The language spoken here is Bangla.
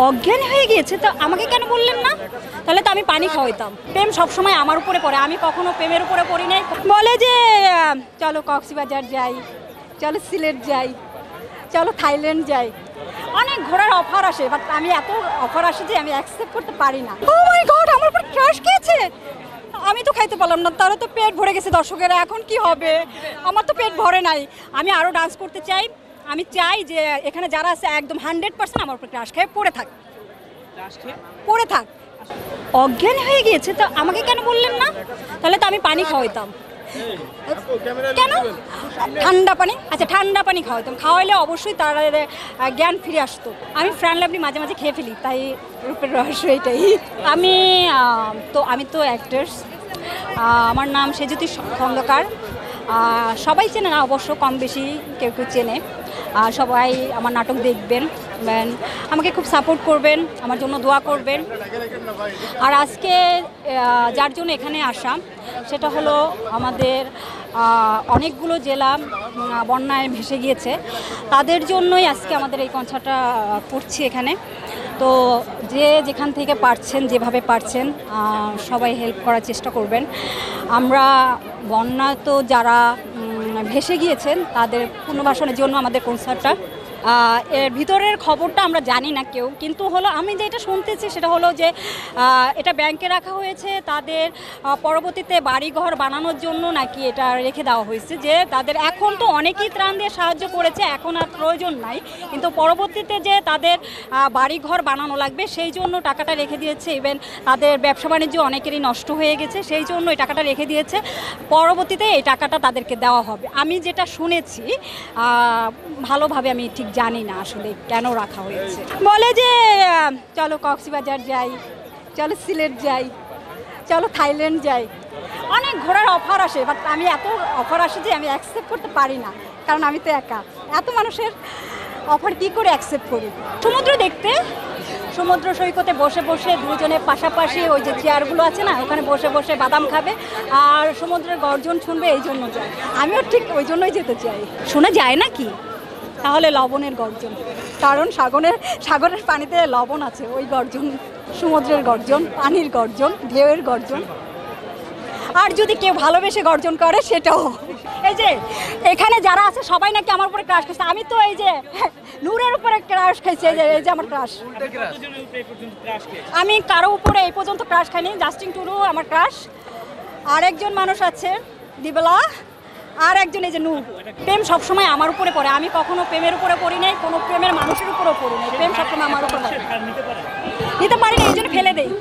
অজ্ঞান হয়ে গিয়েছে তো আমাকে কেন বললেন না? তাহলে তো আমি পানি খাওয়াইতাম। প্রেম সবসময় আমার উপরে পড়ে, আমি কখনো প্রেমের উপরে পড়ি নাই। বলে যে চলো কক্সবাজার যাই, চলো সিলেট যাই, চলো থাইল্যান্ড যাই, অনেক ঘোরার অফার আসে, বাট আমি এত অফার আসে যে আমি অ্যাকসেপ্ট করতে পারি না। ও মাই গড, আমার উপর ক্রাশ খেয়েছে। আমি তো খাইতে পারলাম না, তারা তো পেট ভরে গেছে দর্শকেরা, এখন কি হবে? আমার তো পেট ভরে নাই, আমি আরও ডান্স করতে চাই। আমি চাই যে এখানে যারা আছে একদম 100% আমার উপর ক্রাশ খেয়ে পড়ে থাক, পড়ে থাক। অজ্ঞান হয়ে গিয়েছে তো আমাকে কেন বললেন না? তাহলে তো আমি পানি খাওয়াইতাম। কেন? ঠান্ডা পানি, আচ্ছা ঠান্ডা পানি খাওয়াইতাম, খাওয়াইলে অবশ্যই তার জ্ঞান ফিরে আসতো। আমি ফ্রান লাভলি মাঝে মাঝে খেয়ে ফেলি, তাই রূপের রহস্য এটাই। আমি তো অ্যাক্টার্স, আমার নাম সেজুতি খন্দকার। সবাই চেনে না অবশ্য, কম বেশি কেউ কেউ চেনে। সবাই আমার নাটক দেখবেন, আমাকে খুব সাপোর্ট করবেন, আমার জন্য দোয়া করবেন। আর আজকে যার জন্য এখানে আসা সেটা হলো আমাদের অনেকগুলো জেলা বন্যায় ভেসে গিয়েছে, তাদের জন্যই আজকে আমাদের এই কনসার্টটা করছি এখানে। তো যে যেখান থেকে পারছেন, যেভাবে পারছেন সবাই হেল্প করার চেষ্টা করবেন। আমরা বন্যা তো যারা ভেসে গিয়েছেন তাদের পুনর্বাসনের জন্য আমাদের কনসার্টটা। এর ভিতরের খবরটা আমরা জানি না কেউ, কিন্তু হলো আমি যেটা শুনতেছি সেটা হলো যে এটা ব্যাংকে রাখা হয়েছে, তাদের পরবর্তীতে বাড়িঘর বানানোর জন্য নাকি এটা রেখে দেওয়া হয়েছে। যে তাদের এখন তো অনেকেই ত্রাণ দিয়ে সাহায্য করেছে, এখন আর প্রয়োজন নাই, কিন্তু পরবর্তীতে যে তাদের বাড়িঘর বানানো লাগবে সেই জন্য টাকাটা রেখে দিয়েছে। ইভেন তাদের ব্যবসা বাণিজ্য অনেকেরই নষ্ট হয়ে গেছে, সেই জন্য এই টাকাটা রেখে দিয়েছে, পরবর্তীতে এই টাকাটা তাদেরকে দেওয়া হবে। আমি যেটা শুনেছি, ভালোভাবে আমি ঠিক জানি না আসলে কেন রাখা হয়েছে। বলে যে চলো কক্সবাজার যাই, চলো সিলেট যাই, চলো থাইল্যান্ড যাই, অনেক ঘোরার অফার আসে, বাট আমি এত অফার আসে যে আমি অ্যাকসেপ্ট করতে পারি না, কারণ আমি তো একা। এত মানুষের অফার কী করে অ্যাকসেপ্ট করি? সমুদ্র দেখতে, সমুদ্র সৈকতে বসে বসে দুজনের পাশাপাশি ওই যে চেয়ারগুলো আছে না, ওখানে বসে বসে বাদাম খাবে আর সমুদ্রের গর্জন শুনবে, এই জন্য যায়। আমিও ঠিক ওই জন্যই যেতে চাই। শোনা যায় না কি? তাহলে লবণের গর্জন, কারণ সাগরের পানিতে লবণ আছে, ওই গর্জন, সমুদ্রের গর্জন, পানির গর্জন, ঢেউয়ের গর্জন। আর যদি কেউ ভালোবেসে গর্জন করে সেটাও। এই যে এখানে যারা আছে সবাই নাকি আমার উপরে ক্রাশ খাইছে, আমি তো এই যে নূরের উপরে ক্রাশ খাইছি, এই যে আমার ক্রাশ। আমি কারো উপরে এই পর্যন্ত ক্রাশ খাইনি, জাস্টিন টুডু আমার ক্রাশ, আর একজন মানুষ আছে দিবেলা, আর একজন এই যে নূর। প্রেম সবসময় আমার উপরে পড়ে, আমি কখনো প্রেমের উপরে পড়ি নাই, কোনো প্রেমের মানুষের উপরেও পড়ি নাই। প্রেম সবসময় আমার উপরে নিতে পারি না, এই জন্য ফেলে দেই।